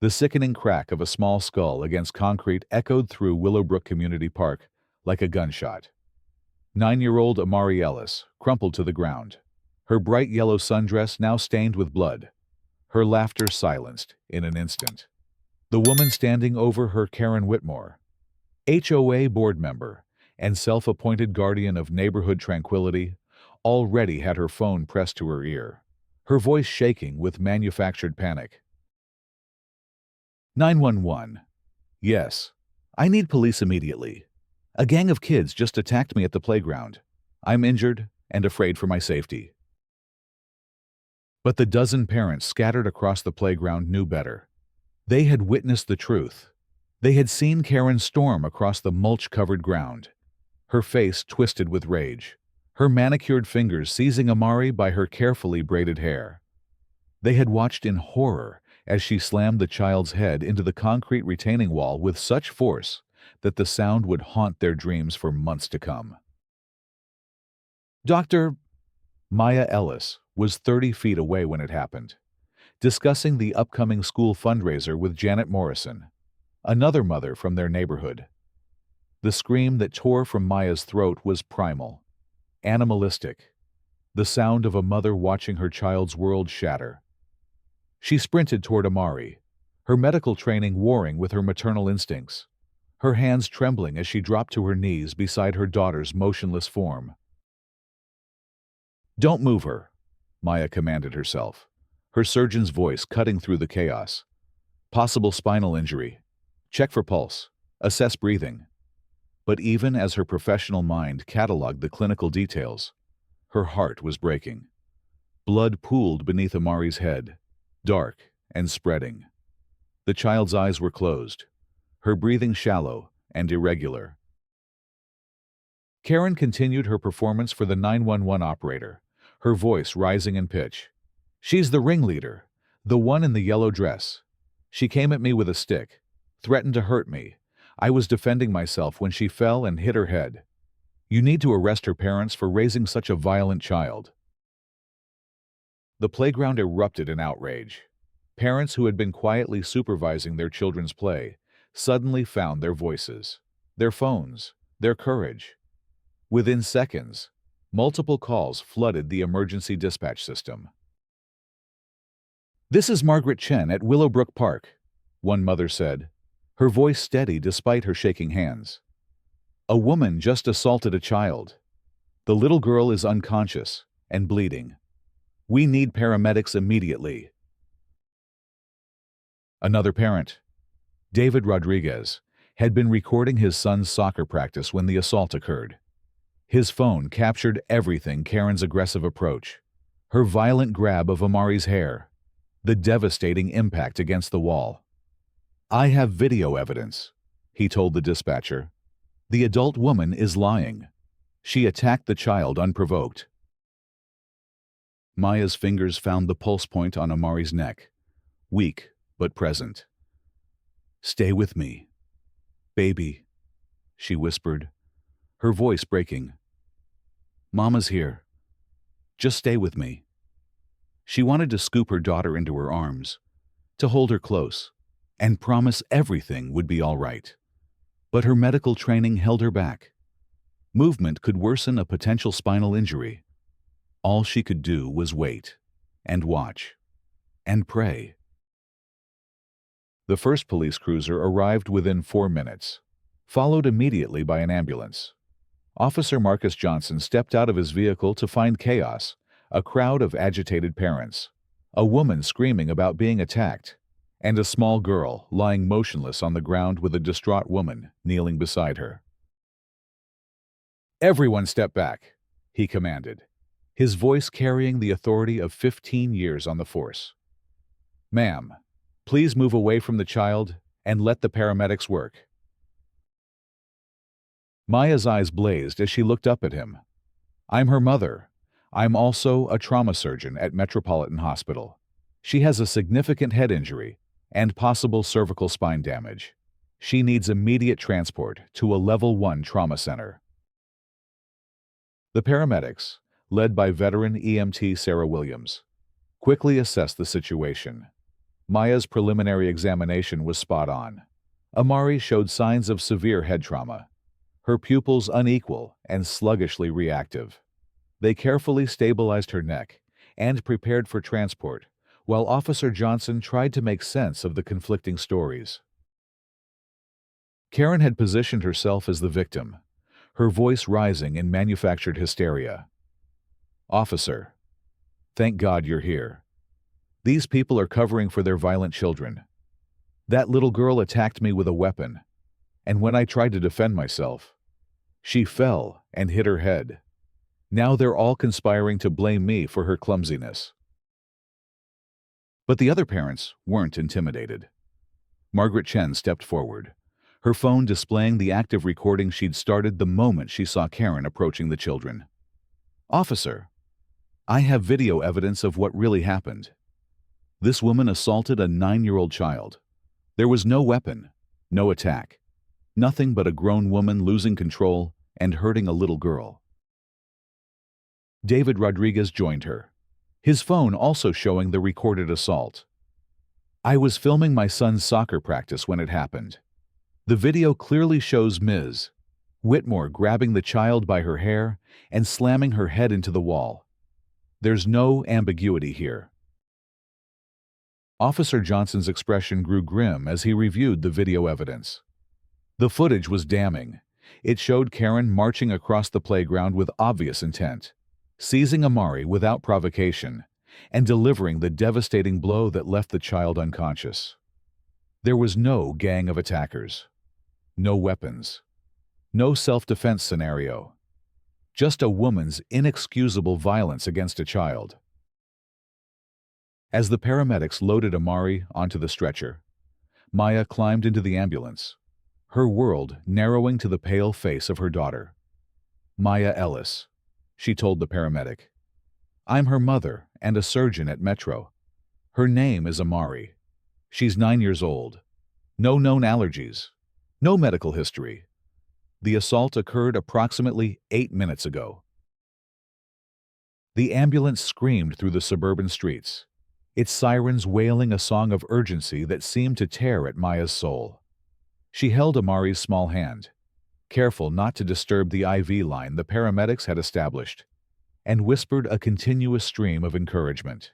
The sickening crack of a small skull against concrete echoed through Willowbrook Community Park like a gunshot. 9-year-old Amari Ellis crumpled to the ground, her bright yellow sundress now stained with blood, her laughter silenced in an instant. The woman standing over her, Karen Whitmore, HOA board member and self-appointed guardian of neighborhood tranquility, already had her phone pressed to her ear, her voice shaking with manufactured panic. 911. Yes. I need police immediately. A gang of kids just attacked me at the playground. I'm injured and afraid for my safety. But the dozen parents scattered across the playground knew better. They had witnessed the truth. They had seen Karen storm across the mulch-covered ground, her face twisted with rage, her manicured fingers seizing Amari by her carefully braided hair. They had watched in horror as she slammed the child's head into the concrete retaining wall with such force that the sound would haunt their dreams for months to come. Dr. Maya Ellis was 30 feet away when it happened, discussing the upcoming school fundraiser with Janet Morrison, another mother from their neighborhood. The scream that tore from Maya's throat was primal, animalistic, the sound of a mother watching her child's world shatter. She sprinted toward Amari, her medical training warring with her maternal instincts, her hands trembling as she dropped to her knees beside her daughter's motionless form. "Don't move her," Maya commanded herself, her surgeon's voice cutting through the chaos. "Possible spinal injury. Check for pulse. Assess breathing." But even as her professional mind cataloged the clinical details, her heart was breaking. Blood pooled beneath Amari's head, dark and spreading. The child's eyes were closed, her breathing shallow and irregular. Karen continued her performance for the 911 operator, her voice rising in pitch. "She's the ringleader, the one in the yellow dress. She came at me with a stick, threatened to hurt me. I was defending myself when she fell and hit her head. You need to arrest her parents for raising such a violent child." The playground erupted in outrage. Parents who had been quietly supervising their children's play suddenly found their voices, their phones, their courage. Within seconds, multiple calls flooded the emergency dispatch system. "This is Margaret Chen at Willowbrook Park," one mother said, her voice steady despite her shaking hands. "A woman just assaulted a child. The little girl is unconscious and bleeding. We need paramedics immediately." Another parent, David Rodriguez, had been recording his son's soccer practice when the assault occurred. His phone captured everything: Karen's aggressive approach, her violent grab of Amari's hair, the devastating impact against the wall. "I have video evidence," he told the dispatcher. "The adult woman is lying. She attacked the child unprovoked." Maya's fingers found the pulse point on Amari's neck, weak but present. "Stay with me, baby," she whispered, her voice breaking. "Mama's here. Just stay with me." She wanted to scoop her daughter into her arms, to hold her close, and promise everything would be all right. But her medical training held her back. Movement could worsen a potential spinal injury. All she could do was wait, and watch, and pray. The first police cruiser arrived within 4 minutes, followed immediately by an ambulance. Officer Marcus Johnson stepped out of his vehicle to find chaos, a crowd of agitated parents, a woman screaming about being attacked, and a small girl lying motionless on the ground with a distraught woman kneeling beside her. "Everyone step back," he commanded, his voice carrying the authority of 15 years on the force. "Ma'am, please move away from the child and let the paramedics work." Maya's eyes blazed as she looked up at him. "I'm her mother. I'm also a trauma surgeon at Metropolitan Hospital. She has a significant head injury and possible cervical spine damage. She needs immediate transport to a Level 1 trauma center." The paramedics, led by veteran EMT Sarah Williams, quickly assessed the situation. Maya's preliminary examination was spot on. Amari showed signs of severe head trauma, her pupils unequal and sluggishly reactive. They carefully stabilized her neck and prepared for transport, while Officer Johnson tried to make sense of the conflicting stories. Karen had positioned herself as the victim, her voice rising in manufactured hysteria. "Officer, thank God you're here. These people are covering for their violent children. That little girl attacked me with a weapon, and when I tried to defend myself, she fell and hit her head. Now they're all conspiring to blame me for her clumsiness." But the other parents weren't intimidated. Margaret Chen stepped forward, her phone displaying the active recording she'd started the moment she saw Karen approaching the children. "Officer, I have video evidence of what really happened. This woman assaulted a 9-year-old child. There was no weapon, no attack, nothing but a grown woman losing control and hurting a little girl." David Rodriguez joined her, his phone also showing the recorded assault. "I was filming my son's soccer practice when it happened. The video clearly shows Ms. Whitmore grabbing the child by her hair and slamming her head into the wall. There's no ambiguity here." Officer Johnson's expression grew grim as he reviewed the video evidence. The footage was damning. It showed Karen marching across the playground with obvious intent, seizing Amari without provocation, and delivering the devastating blow that left the child unconscious. There was no gang of attackers, no weapons, no self-defense scenario, just a woman's inexcusable violence against a child. As the paramedics loaded Amari onto the stretcher, Maya climbed into the ambulance, her world narrowing to the pale face of her daughter. "Maya Ellis," she told the paramedic. "I'm her mother and a surgeon at Metro. Her name is Amari. She's 9 years old. No known allergies. No medical history. The assault occurred approximately 8 minutes ago." The ambulance screamed through the suburban streets, its sirens wailing a song of urgency that seemed to tear at Maya's soul. She held Amari's small hand, careful not to disturb the IV line the paramedics had established, and whispered a continuous stream of encouragement.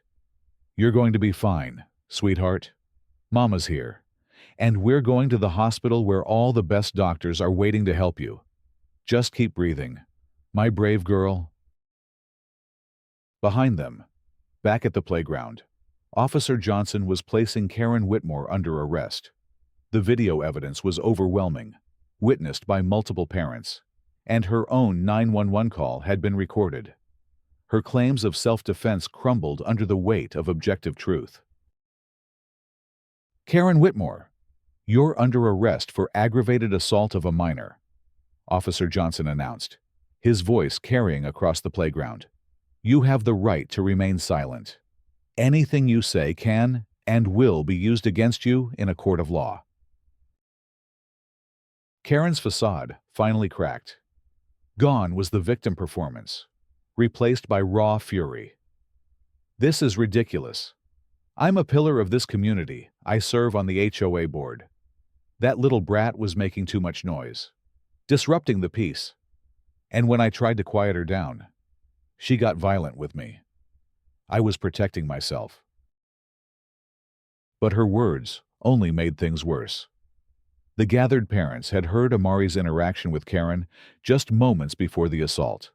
"You're going to be fine, sweetheart. Mama's here, and we're going to the hospital where all the best doctors are waiting to help you. Just keep breathing, my brave girl." Behind them, back at the playground, Officer Johnson was placing Karen Whitmore under arrest. The video evidence was overwhelming, witnessed by multiple parents, and her own 911 call had been recorded. Her claims of self-defense crumbled under the weight of objective truth. "Karen Whitmore, you're under arrest for aggravated assault of a minor," Officer Johnson announced, his voice carrying across the playground. "You have the right to remain silent. Anything you say can and will be used against you in a court of law." Karen's facade finally cracked. Gone was the victim performance, replaced by raw fury. "This is ridiculous. I'm a pillar of this community. I serve on the HOA board. That little brat was making too much noise, disrupting the peace. And when I tried to quiet her down, she got violent with me. I was protecting myself." But her words only made things worse. The gathered parents had heard Amari's interaction with Karen just moments before the assault.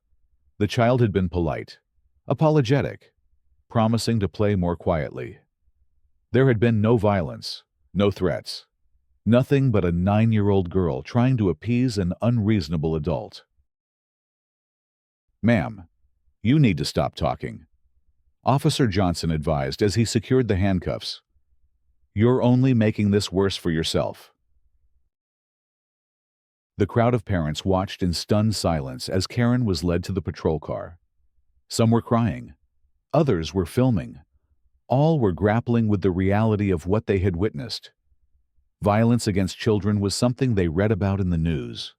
The child had been polite, apologetic, promising to play more quietly. There had been no violence, no threats, nothing but a 9-year-old girl trying to appease an unreasonable adult. "Ma'am, you need to stop talking," Officer Johnson advised as he secured the handcuffs. "You're only making this worse for yourself." The crowd of parents watched in stunned silence as Karen was led to the patrol car. Some were crying. Others were filming. All were grappling with the reality of what they had witnessed. Violence against children was something they read about in the news,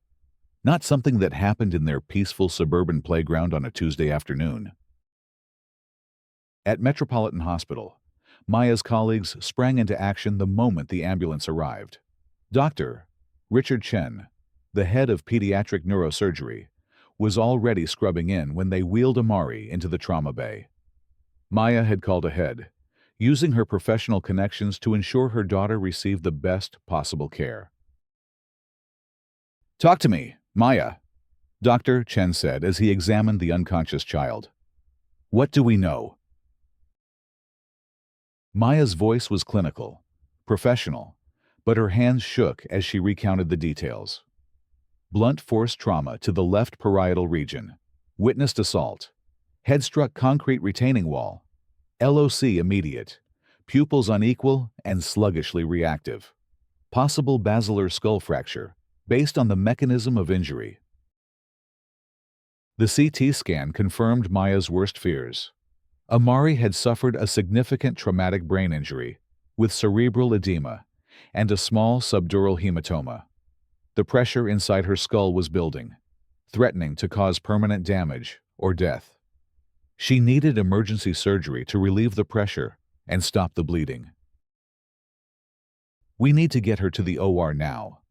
not something that happened in their peaceful suburban playground on a Tuesday afternoon. At Metropolitan Hospital, Maya's colleagues sprang into action the moment the ambulance arrived. Dr. Richard Chen, the head of pediatric neurosurgery, was already scrubbing in when they wheeled Amari into the trauma bay. Maya had called ahead, using her professional connections to ensure her daughter received the best possible care. "Talk to me, Maya," Dr. Chen said as he examined the unconscious child. "What do we know?" Maya's voice was clinical, professional, but her hands shook as she recounted the details. Blunt force trauma to the left parietal region, witnessed assault, head-struck concrete retaining wall, LOC immediate, pupils unequal and sluggishly reactive, possible basilar skull fracture based on the mechanism of injury. The CT scan confirmed Maya's worst fears. Amari had suffered a significant traumatic brain injury with cerebral edema and a small subdural hematoma. The pressure inside her skull was building, threatening to cause permanent damage or death. She needed emergency surgery to relieve the pressure and stop the bleeding. "We need to get her to the OR now,"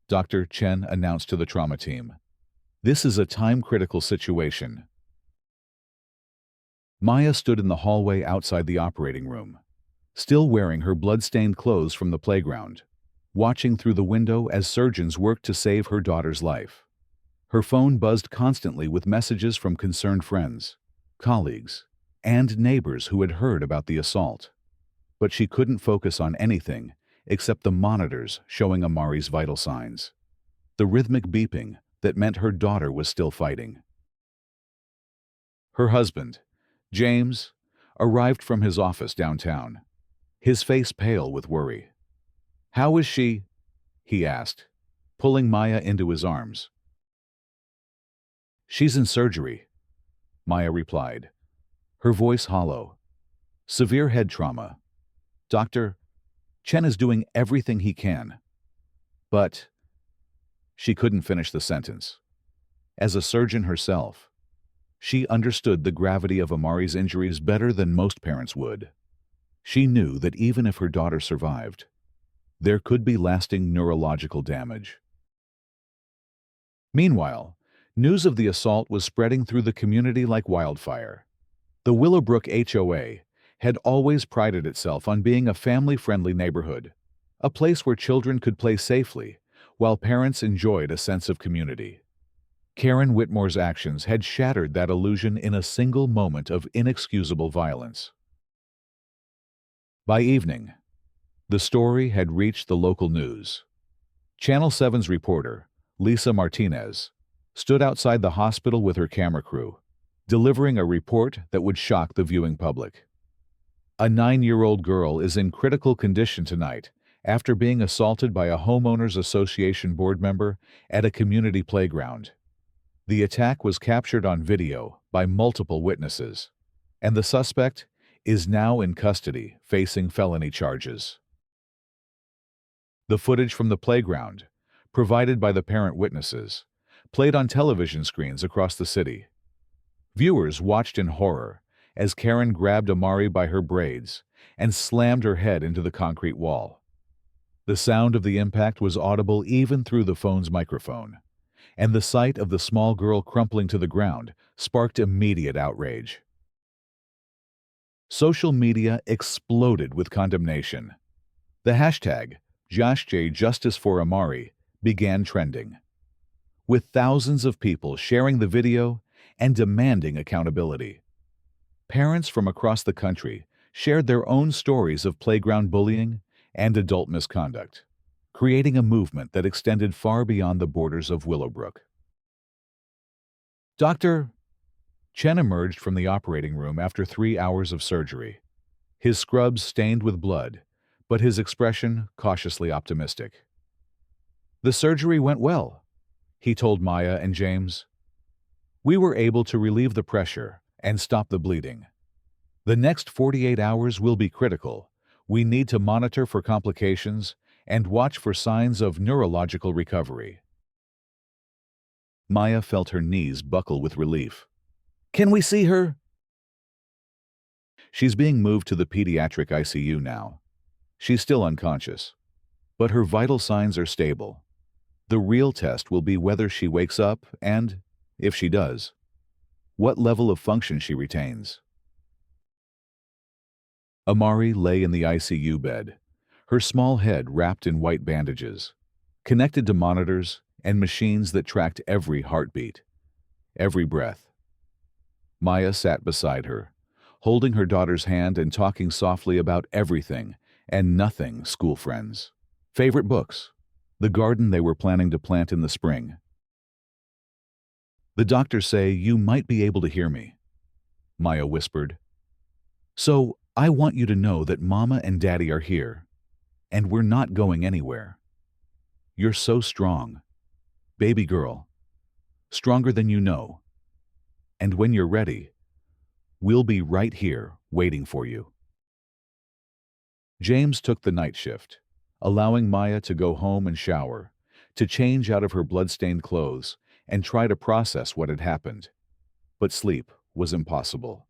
Dr. Chen announced to the trauma team. "This is a time-critical situation." Maya stood in the hallway outside the operating room, still wearing her blood-stained clothes from the playground, watching through the window as surgeons worked to save her daughter's life. Her phone buzzed constantly with messages from concerned friends, colleagues, and neighbors who had heard about the assault. But she couldn't focus on anything except the monitors showing Amari's vital signs, the rhythmic beeping that meant her daughter was still fighting. Her husband, James, arrived from his office downtown, his face pale with worry. "How is she?" he asked, pulling Maya into his arms. "She's in surgery," Maya replied, her voice hollow. "Severe head trauma. Dr. Chen is doing everything he can. But..." She couldn't finish the sentence. As a surgeon herself, she understood the gravity of Amari's injuries better than most parents would. She knew that even if her daughter survived, there could be lasting neurological damage. Meanwhile, news of the assault was spreading through the community like wildfire. The Willowbrook HOA had always prided itself on being a family-friendly neighborhood, a place where children could play safely while parents enjoyed a sense of community. Karen Whitmore's actions had shattered that illusion in a single moment of inexcusable violence. By evening, the story had reached the local news. Channel 7's reporter, Lisa Martinez, stood outside the hospital with her camera crew, delivering a report that would shock the viewing public. A 9-year-old girl is in critical condition tonight after being assaulted by a homeowners association board member at a community playground. The attack was captured on video by multiple witnesses, and the suspect is now in custody facing felony charges. The footage from the playground, provided by the parent witnesses, played on television screens across the city. Viewers watched in horror as Karen grabbed Amari by her braids and slammed her head into the concrete wall. The sound of the impact was audible even through the phone's microphone, and the sight of the small girl crumpling to the ground sparked immediate outrage. Social media exploded with condemnation. The hashtag #JoshJJusticeForAmari began trending, with thousands of people sharing the video and demanding accountability. Parents from across the country shared their own stories of playground bullying and adult misconduct, creating a movement that extended far beyond the borders of Willowbrook. Dr. Chen emerged from the operating room after 3 hours of surgery, his scrubs stained with blood, but his expression cautiously optimistic. "The surgery went well," he told Maya and James. "We were able to relieve the pressure and stop the bleeding. The next 48 hours will be critical. We need to monitor for complications and watch for signs of neurological recovery." Maya felt her knees buckle with relief. "Can we see her?" She's being moved to the pediatric ICU now. She's still unconscious, but her vital signs are stable. The real test will be whether she wakes up and, if she does, what level of function she retains. Amari lay in the ICU bed, her small head wrapped in white bandages, connected to monitors and machines that tracked every heartbeat, every breath. Maya sat beside her, holding her daughter's hand and talking softly about everything and nothing: school friends, favorite books, the garden they were planning to plant in the spring. "The doctors say you might be able to hear me," Maya whispered. "So I want you to know that Mama and Daddy are here, and we're not going anywhere. You're so strong, baby girl, stronger than you know. And when you're ready, we'll be right here waiting for you." James took the night shift, allowing Maya to go home and shower, to change out of her blood-stained clothes and try to process what had happened. But sleep was impossible.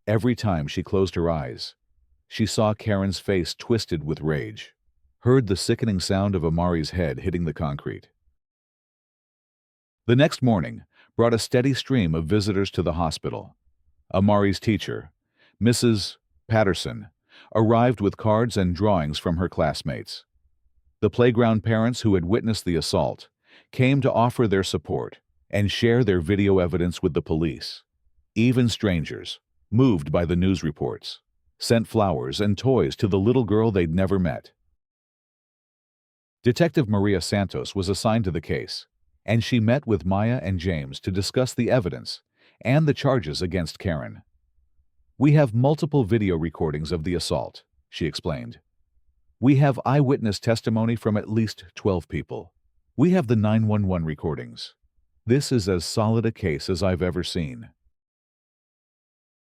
Every time she closed her eyes, she saw Karen's face twisted with rage, heard the sickening sound of Amari's head hitting the concrete. The next morning brought a steady stream of visitors to the hospital. Amari's teacher, Mrs. Patterson, arrived with cards and drawings from her classmates. The playground parents who had witnessed the assault came to offer their support and share their video evidence with the police. Even strangers, moved by the news reports, sent flowers and toys to the little girl they'd never met. Detective Maria Santos was assigned to the case, and she met with Maya and James to discuss the evidence and the charges against Karen. "We have multiple video recordings of the assault," she explained. "We have eyewitness testimony from at least 12 people. We have the 911 recordings. This is as solid a case as I've ever seen."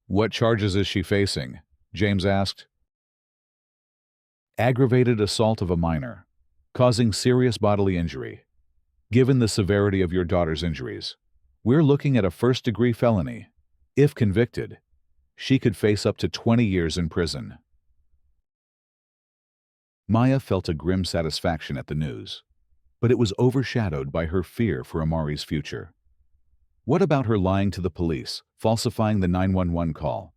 "What charges is she facing?" James asked. "Aggravated assault of a minor, causing serious bodily injury. Given the severity of your daughter's injuries, we're looking at a first-degree felony. If convicted, she could face up to 20 years in prison." Maya felt a grim satisfaction at the news, but it was overshadowed by her fear for Amari's future. What about her lying to the police, falsifying the 911 call?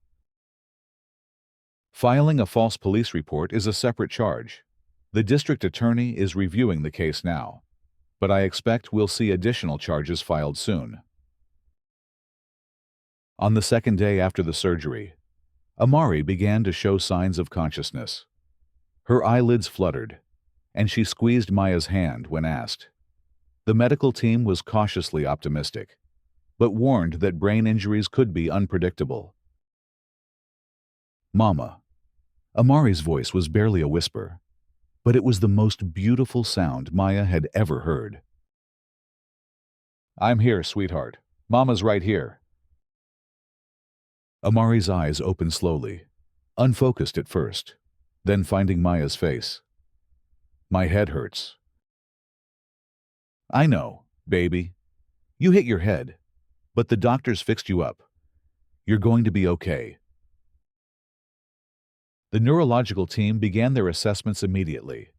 Filing a false police report is a separate charge. The district attorney is reviewing the case now, but I expect we'll see additional charges filed soon. On the second day after the surgery, Amari began to show signs of consciousness. Her eyelids fluttered, and she squeezed Maya's hand when asked. The medical team was cautiously optimistic, but warned that brain injuries could be unpredictable. "Mama." Amari's voice was barely a whisper, but it was the most beautiful sound Maya had ever heard. "I'm here, sweetheart. Mama's right here." Amari's eyes opened slowly, unfocused at first, then finding Maya's face. "My head hurts." "I know, baby. You hit your head, but the doctors fixed you up. You're going to be okay." The neurological team began their assessments immediately.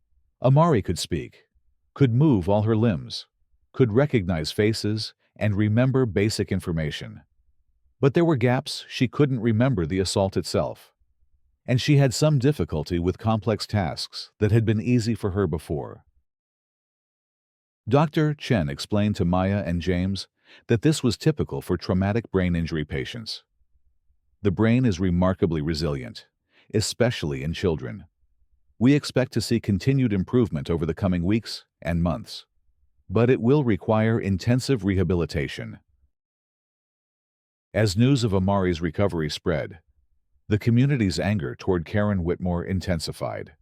Amari could speak, could move all her limbs, could recognize faces, and remember basic information. But there were gaps. She couldn't remember the assault itself, and she had some difficulty with complex tasks that had been easy for her before. Dr. Chen explained to Maya and James that this was typical for traumatic brain injury patients. The brain is remarkably resilient, especially in children. We expect to see continued improvement over the coming weeks and months, but it will require intensive rehabilitation. As news of Amari's recovery spread, the community's anger toward Karen Whitmore intensified.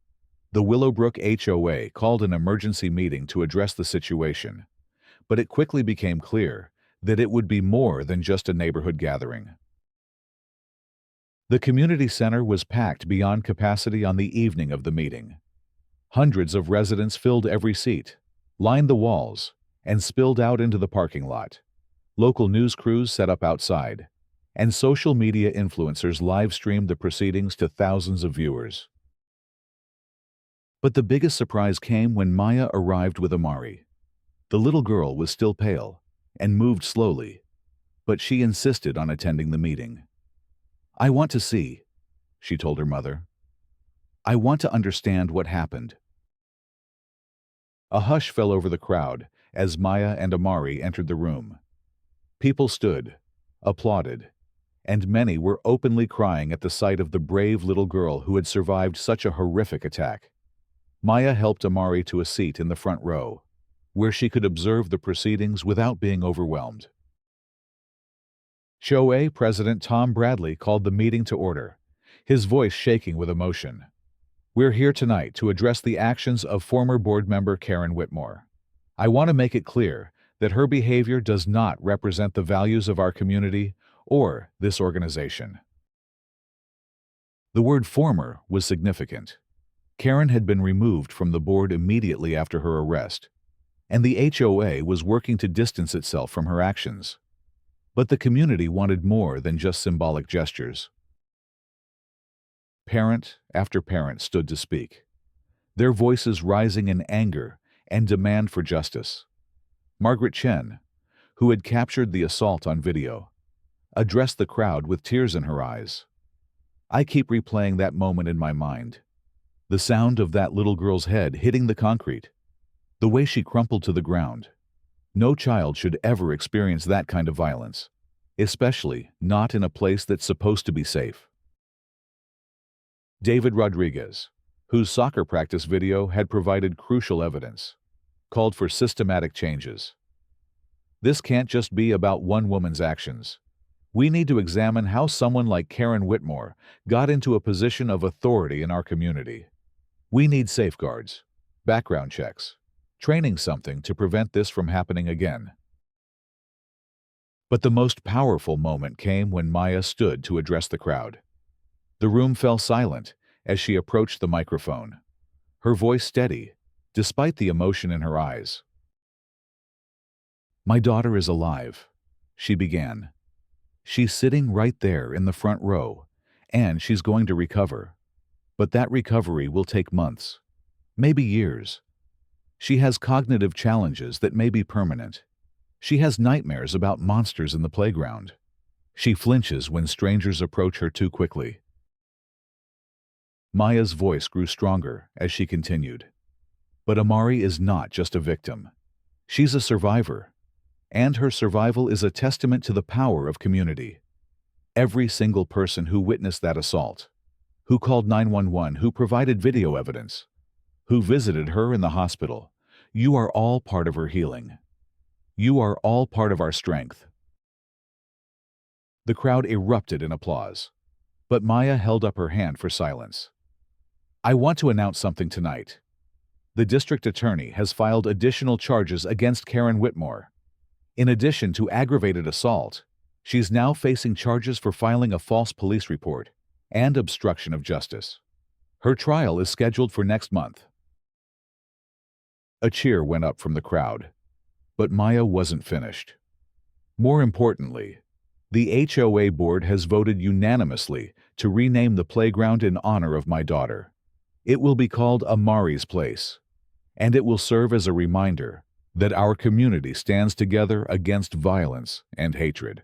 The Willowbrook HOA called an emergency meeting to address the situation, but it quickly became clear that it would be more than just a neighborhood gathering. The community center was packed beyond capacity on the evening of the meeting. Hundreds of residents filled every seat, lined the walls, and spilled out into the parking lot. Local news crews set up outside, and social media influencers live-streamed the proceedings to thousands of viewers. But the biggest surprise came when Maya arrived with Amari. The little girl was still pale and moved slowly, but she insisted on attending the meeting. "I want to see," she told her mother. "I want to understand what happened." A hush fell over the crowd as Maya and Amari entered the room. People stood, applauded, and many were openly crying at the sight of the brave little girl who had survived such a horrific attack. Maya helped Amari to a seat in the front row, where she could observe the proceedings without being overwhelmed. HOA President Tom Bradley called the meeting to order, his voice shaking with emotion. "We're here tonight to address the actions of former board member Karen Whitmore. I want to make it clear that her behavior does not represent the values of our community or this organization." The word former was significant. Karen had been removed from the board immediately after her arrest, and the HOA was working to distance itself from her actions. But the community wanted more than just symbolic gestures. Parent after parent stood to speak, their voices rising in anger and demand for justice. Margaret Chen, who had captured the assault on video, addressed the crowd with tears in her eyes. "I keep replaying that moment in my mind. The sound of that little girl's head hitting the concrete, the way she crumpled to the ground. No child should ever experience that kind of violence, especially not in a place that's supposed to be safe." David Rodriguez, whose soccer practice video had provided crucial evidence, called for systematic changes. "This can't just be about one woman's actions. We need to examine how someone like Karen Whitmore got into a position of authority in our community. We need safeguards, background checks, training, something to prevent this from happening again." But the most powerful moment came when Maya stood to address the crowd. The room fell silent as she approached the microphone, her voice steady, despite the emotion in her eyes. "My daughter is alive," she began. "She's sitting right there in the front row, and she's going to recover. But that recovery will take months, maybe years. She has cognitive challenges that may be permanent. She has nightmares about monsters in the playground. She flinches when strangers approach her too quickly." Maya's voice grew stronger as she continued. "But Amari is not just a victim. She's a survivor, and her survival is a testament to the power of community. Every single person who witnessed that assault, who called 911, who provided video evidence, who visited her in the hospital, you are all part of her healing. You are all part of our strength." The crowd erupted in applause, but Maya held up her hand for silence. "I want to announce something tonight. The district attorney has filed additional charges against Karen Whitmore. In addition to aggravated assault, she's now facing charges for filing a false police report and obstruction of justice. Her trial is scheduled for next month." A cheer went up from the crowd, but Maya wasn't finished. More importantly, the HOA board has voted unanimously to rename the playground in honor of my daughter. It will be called Amari's Place, and it will serve as a reminder that our community stands together against violence and hatred.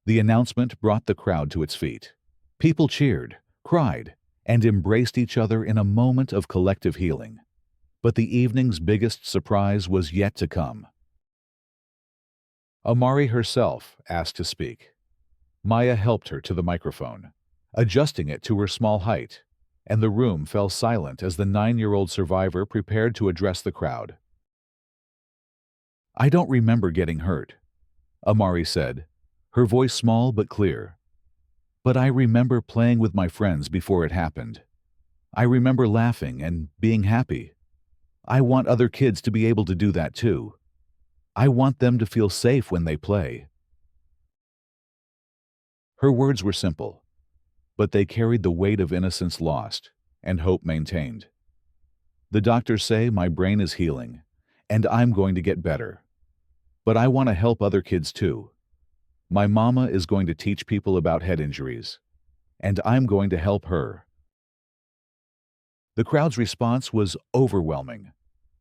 The announcement brought the crowd to its feet. People cheered, cried, and embraced each other in a moment of collective healing. But the evening's biggest surprise was yet to come. Amari herself asked to speak. Maya helped her to the microphone, adjusting it to her small height, and the room fell silent as the 9-year-old survivor prepared to address the crowd. "I don't remember getting hurt," Amari said, her voice small but clear. "But I remember playing with my friends before it happened. I remember laughing and being happy. I want other kids to be able to do that too. I want them to feel safe when they play." Her words were simple, but they carried the weight of innocence lost and hope maintained. "The doctors say my brain is healing, and I'm going to get better. But I want to help other kids too. My mama is going to teach people about head injuries, and I'm going to help her." The crowd's response was overwhelming.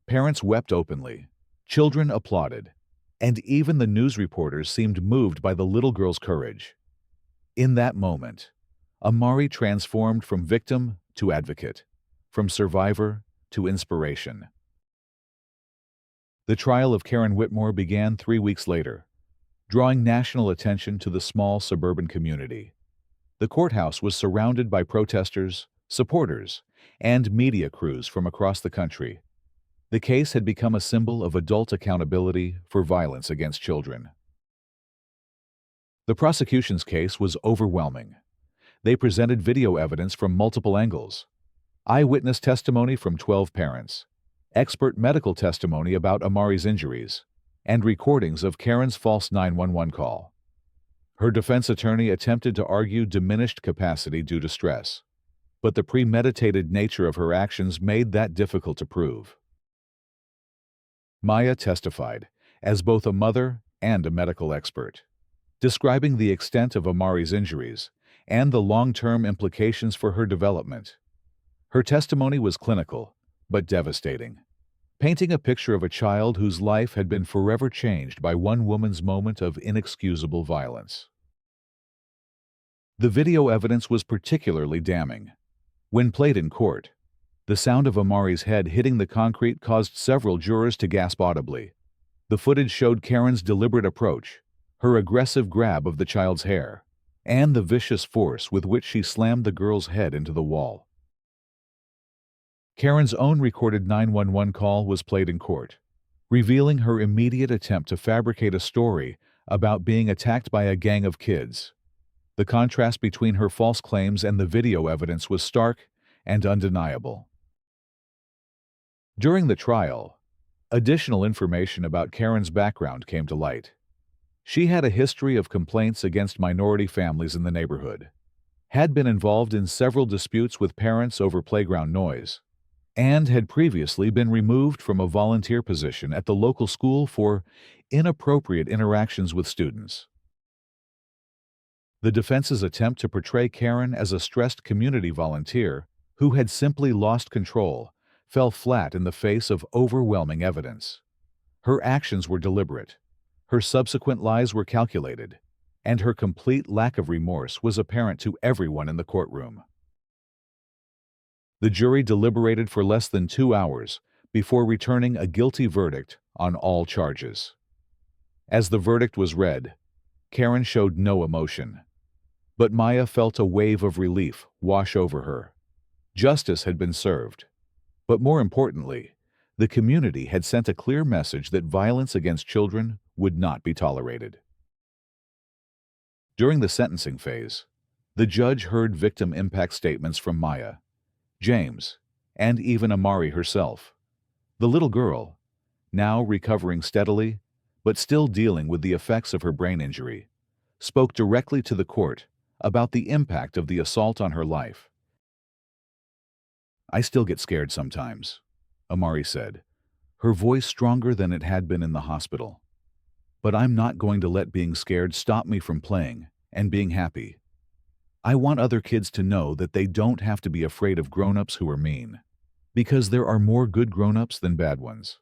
Parents wept openly, children applauded, and even the news reporters seemed moved by the little girl's courage. In that moment, Amari transformed from victim to advocate, from survivor to inspiration. The trial of Karen Whitmore began 3 weeks later, drawing national attention to the small suburban community. The courthouse was surrounded by protesters, supporters, and media crews from across the country. The case had become a symbol of adult accountability for violence against children. The prosecution's case was overwhelming. They presented video evidence from multiple angles: eyewitness testimony from 12 parents, expert medical testimony about Amari's injuries, and recordings of Karen's false 911 call. Her defense attorney attempted to argue diminished capacity due to stress, but the premeditated nature of her actions made that difficult to prove. Maya testified as both a mother and a medical expert, describing the extent of Amari's injuries and the long-term implications for her development. Her testimony was clinical, but devastating, painting a picture of a child whose life had been forever changed by one woman's moment of inexcusable violence. The video evidence was particularly damning. When played in court, the sound of Amari's head hitting the concrete caused several jurors to gasp audibly. The footage showed Karen's deliberate approach, her aggressive grab of the child's hair, and the vicious force with which she slammed the girl's head into the wall. Karen's own recorded 911 call was played in court, revealing her immediate attempt to fabricate a story about being attacked by a gang of kids. The contrast between her false claims and the video evidence was stark and undeniable. During the trial, additional information about Karen's background came to light. She had a history of complaints against minority families in the neighborhood, had been involved in several disputes with parents over playground noise, and had previously been removed from a volunteer position at the local school for inappropriate interactions with students. The defense's attempt to portray Karen as a stressed community volunteer who had simply lost control fell flat in the face of overwhelming evidence. Her actions were deliberate, her subsequent lies were calculated, and her complete lack of remorse was apparent to everyone in the courtroom. The jury deliberated for less than 2 hours before returning a guilty verdict on all charges. As the verdict was read, Karen showed no emotion, but Maya felt a wave of relief wash over her. Justice had been served, but more importantly, the community had sent a clear message that violence against children would not be tolerated. During the sentencing phase, the judge heard victim impact statements from Maya, James, and even Amari herself. The little girl, now recovering steadily, but still dealing with the effects of her brain injury, spoke directly to the court about the impact of the assault on her life. "I still get scared sometimes," Amari said, her voice stronger than it had been in the hospital. "But I'm not going to let being scared stop me from playing and being happy. I want other kids to know that they don't have to be afraid of grown-ups who are mean, because there are more good grown-ups than bad ones."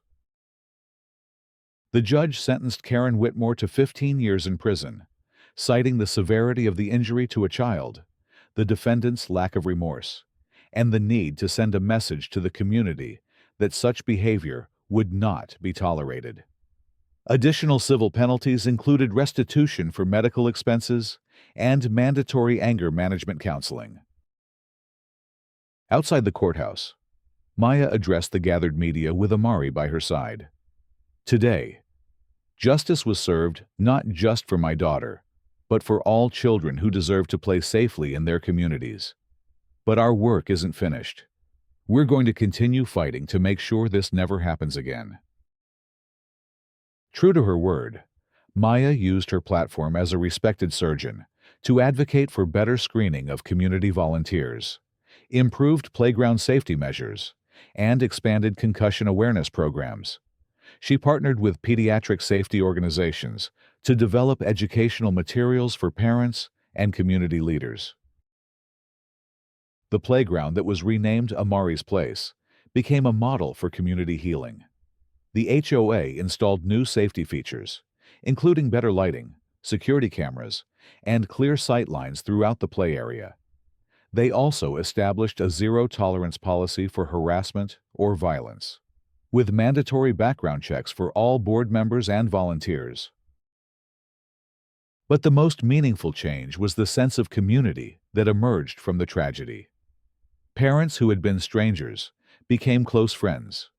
The judge sentenced Karen Whitmore to 15 years in prison, citing the severity of the injury to a child, the defendant's lack of remorse, and the need to send a message to the community that such behavior would not be tolerated. Additional civil penalties included restitution for medical expenses and mandatory anger management counseling. Outside the courthouse, Maya addressed the gathered media with Amari by her side. "Today, justice was served not just for my daughter, but for all children who deserve to play safely in their communities. But our work isn't finished. We're going to continue fighting to make sure this never happens again." True to her word, Maya used her platform as a respected surgeon to advocate for better screening of community volunteers, improved playground safety measures, and expanded concussion awareness programs. She partnered with pediatric safety organizations to develop educational materials for parents and community leaders. The playground that was renamed Amari's Place became a model for community healing. The HOA installed new safety features, including better lighting, security cameras, and clear sight lines throughout the play area. They also established a zero-tolerance policy for harassment or violence, with mandatory background checks for all board members and volunteers. But the most meaningful change was the sense of community that emerged from the tragedy. Parents who had been strangers became close friends,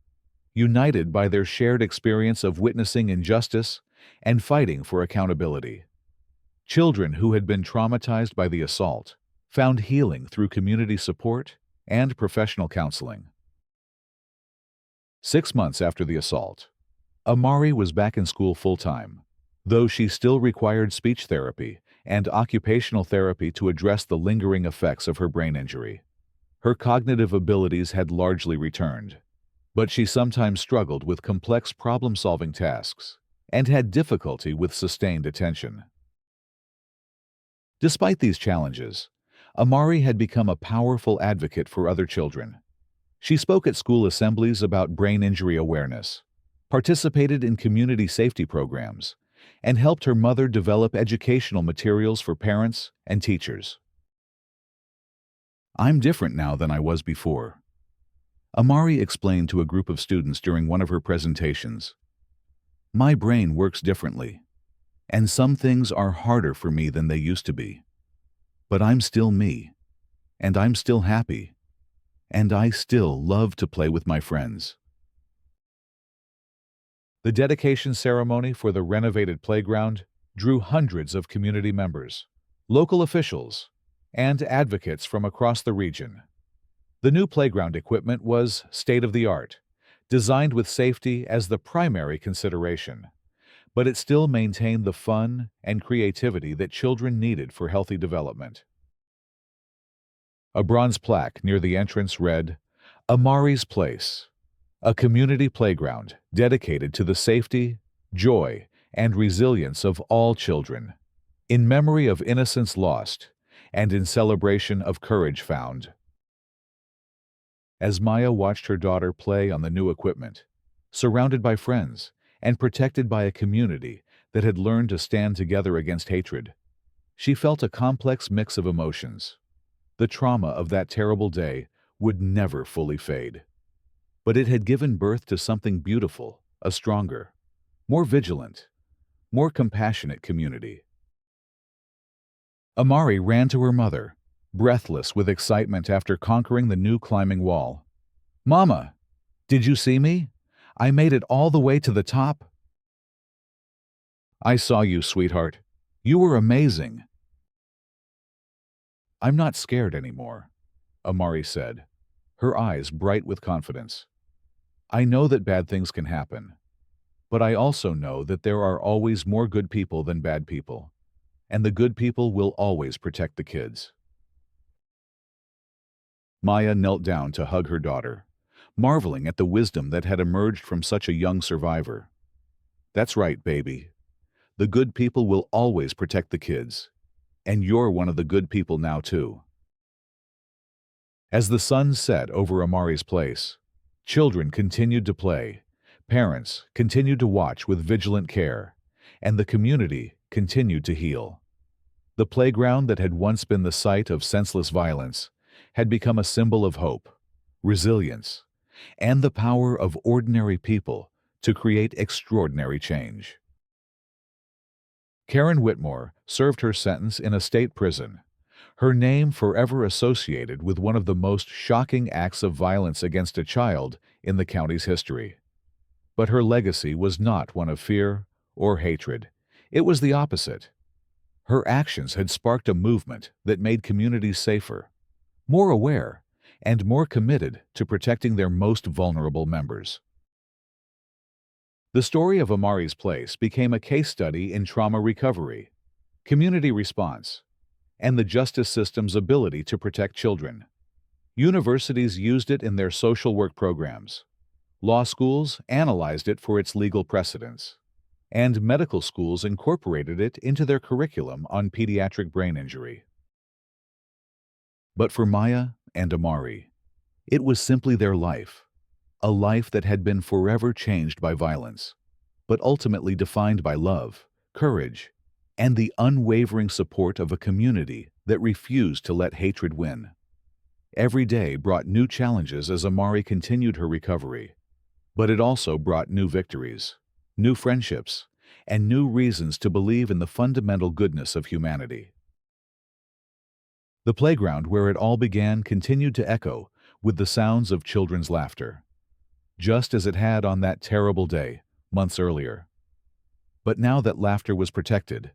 united by their shared experience of witnessing injustice and fighting for accountability. Children who had been traumatized by the assault found healing through community support and professional counseling. 6 months after the assault, Amari was back in school full-time, though she still required speech therapy and occupational therapy to address the lingering effects of her brain injury. Her cognitive abilities had largely returned, but she sometimes struggled with complex problem-solving tasks and had difficulty with sustained attention. Despite these challenges, Amari had become a powerful advocate for other children. She spoke at school assemblies about brain injury awareness, participated in community safety programs, and helped her mother develop educational materials for parents and teachers. "I'm different now than I was before," Amari explained to a group of students during one of her presentations. "My brain works differently, and some things are harder for me than they used to be. But I'm still me, and I'm still happy, and I still love to play with my friends." The dedication ceremony for the renovated playground drew hundreds of community members, local officials, and advocates from across the region. The new playground equipment was state-of-the-art, designed with safety as the primary consideration, but it still maintained the fun and creativity that children needed for healthy development. A bronze plaque near the entrance read, "Amari's Place, a community playground dedicated to the safety, joy, and resilience of all children, in memory of innocence lost and in celebration of courage found." As Maya watched her daughter play on the new equipment, surrounded by friends and protected by a community that had learned to stand together against hatred, she felt a complex mix of emotions. The trauma of that terrible day would never fully fade. But it had given birth to something beautiful, a stronger, more vigilant, more compassionate community. Amari ran to her mother, breathless with excitement after conquering the new climbing wall. "Mama, did you see me? I made it all the way to the top." "I saw you, sweetheart. You were amazing." "I'm not scared anymore," Amari said, her eyes bright with confidence. "I know that bad things can happen, but I also know that there are always more good people than bad people, and the good people will always protect the kids." Maya knelt down to hug her daughter, marveling at the wisdom that had emerged from such a young survivor. "That's right, baby. The good people will always protect the kids, and you're one of the good people now, too." As the sun set over Amari's Place, children continued to play, parents continued to watch with vigilant care, and the community continued to heal. The playground that had once been the site of senseless violence had become a symbol of hope, resilience, and the power of ordinary people to create extraordinary change. Karen Whitmore served her sentence in a state prison, her name forever associated with one of the most shocking acts of violence against a child in the county's history. But her legacy was not one of fear or hatred. It was the opposite. Her actions had sparked a movement that made communities safer, more aware, and more committed to protecting their most vulnerable members. The story of Amari's Place became a case study in trauma recovery, community response, and the justice system's ability to protect children. Universities used it in their social work programs. Law schools analyzed it for its legal precedents, and medical schools incorporated it into their curriculum on pediatric brain injury. But for Maya and Amari, it was simply their life, a life that had been forever changed by violence, but ultimately defined by love, courage, and the unwavering support of a community that refused to let hatred win. Every day brought new challenges as Amari continued her recovery, but it also brought new victories, new friendships, and new reasons to believe in the fundamental goodness of humanity. The playground where it all began continued to echo with the sounds of children's laughter, just as it had on that terrible day, months earlier. But now that laughter was protected,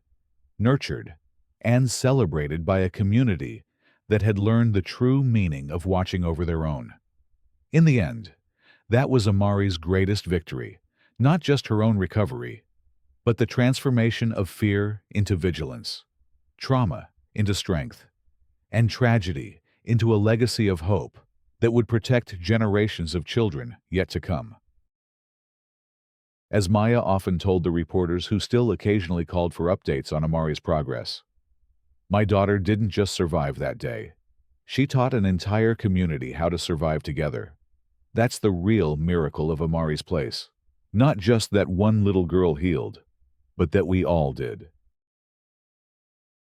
nurtured, and celebrated by a community that had learned the true meaning of watching over their own. In the end, that was Amari's greatest victory, not just her own recovery, but the transformation of fear into vigilance, trauma into strength, and tragedy into a legacy of hope that would protect generations of children yet to come. As Maya often told the reporters who still occasionally called for updates on Amari's progress, "My daughter didn't just survive that day. She taught an entire community how to survive together. That's the real miracle of Amari's place. Not just that one little girl healed, but that we all did."